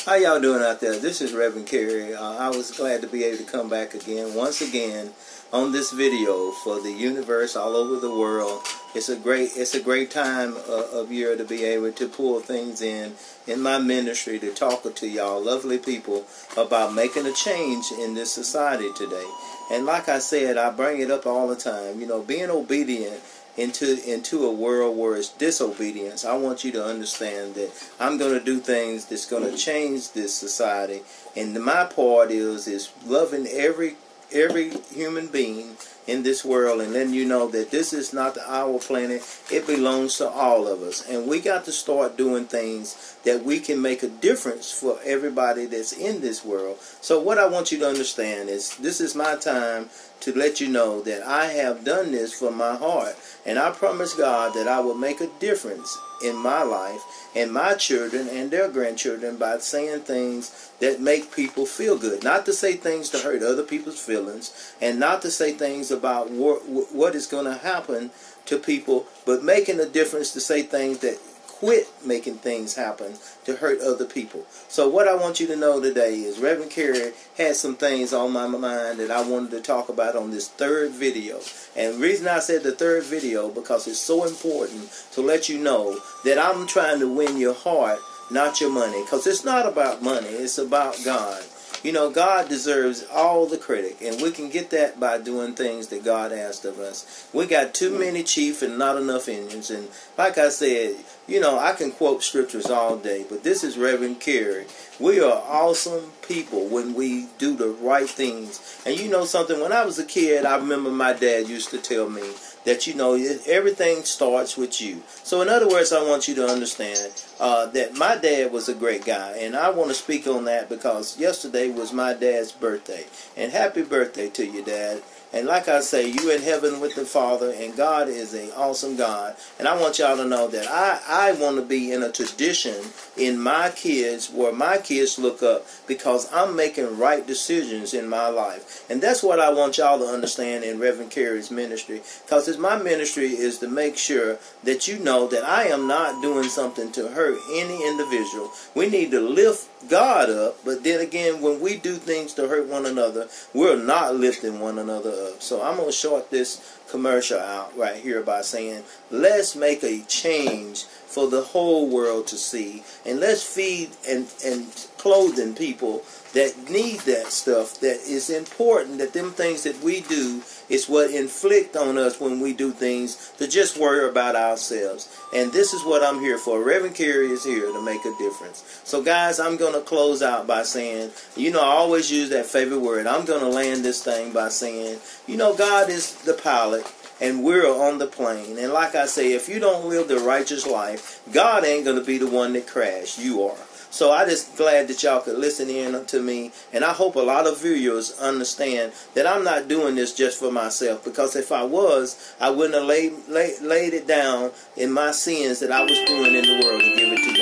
How y'all doing out there? This is Ravern Kerry. I was glad to be able to come back again, once again, on this video for the universe all over the world. It's a great time of year to be able to pull things in my ministry, to talk to y'all, lovely people, about making a change in this society today. And like I said, I bring it up all the time. You know, being obedient into a world where it's disobedience. I want you to understand that I'm going to do things that's going to change this society, and my part is loving every human being in this world, and letting you know that this is not our planet. It belongs to all of us, and we got to start doing things that we can make a difference for everybody that's in this world. So what I want you to understand is, this is my time to let you know that I have done this for my heart, and I promise God that I will make a difference in my life and my children and their grandchildren by saying things that make people feel good. Not to say things to hurt other people's feelings, and not to say things about what is going to happen to people, but making a difference to say things that quit making things happen to hurt other people. So what I want you to know today is Ravern Kerry had some things on my mind that I wanted to talk about on this third video. And the reason I said the third video, because it's so important to let you know that I'm trying to win your heart, not your money. Because it's not about money, it's about God. You know, God deserves all the credit, and we can get that by doing things that God asked of us. We got too many chiefs and not enough Indians, and like I said, you know, I can quote scriptures all day, but this is Ravern Kerry. We are awesome people when we do the right things. And you know something, when I was a kid, I remember my dad used to tell me that, you know, everything starts with you. So in other words, I want you to understand that my dad was a great guy, and I want to speak on that because yesterday was my dad's birthday. And happy birthday to you, Dad. And like I say, you in heaven with the Father, and God is an awesome God. And I want y'all to know that I want to be in a tradition in my kids where my kids look up, because I'm making right decisions in my life. And that's what I want y'all to understand in Ravern Kerry's ministry, because my ministry is to make sure that you know that I am not doing something to hurt any individual. We need to lift God up, but then again, when we do things to hurt one another, we're not lifting one another up. So I'm going to short this commercial out right here by saying, let's make a change for the whole world to see, and let's feed and clothing people that need that stuff, that is important, that them things that we do is what inflict on us when we do things to just worry about ourselves. And this is what I'm here for. Ravern Kerry is here to make a difference. So guys, I'm going to close out by saying, you know, I always use that favorite word. I'm going to land this thing by saying, you know, God is the pilot, and we're on the plane. And like I say, if you don't live the righteous life, God ain't going to be the one that crashed. You are. So I just glad that y'all could listen in to me, and I hope a lot of viewers understand that I'm not doing this just for myself, because if I was, I wouldn't have laid it down in my sins that I was doing in the world to give it to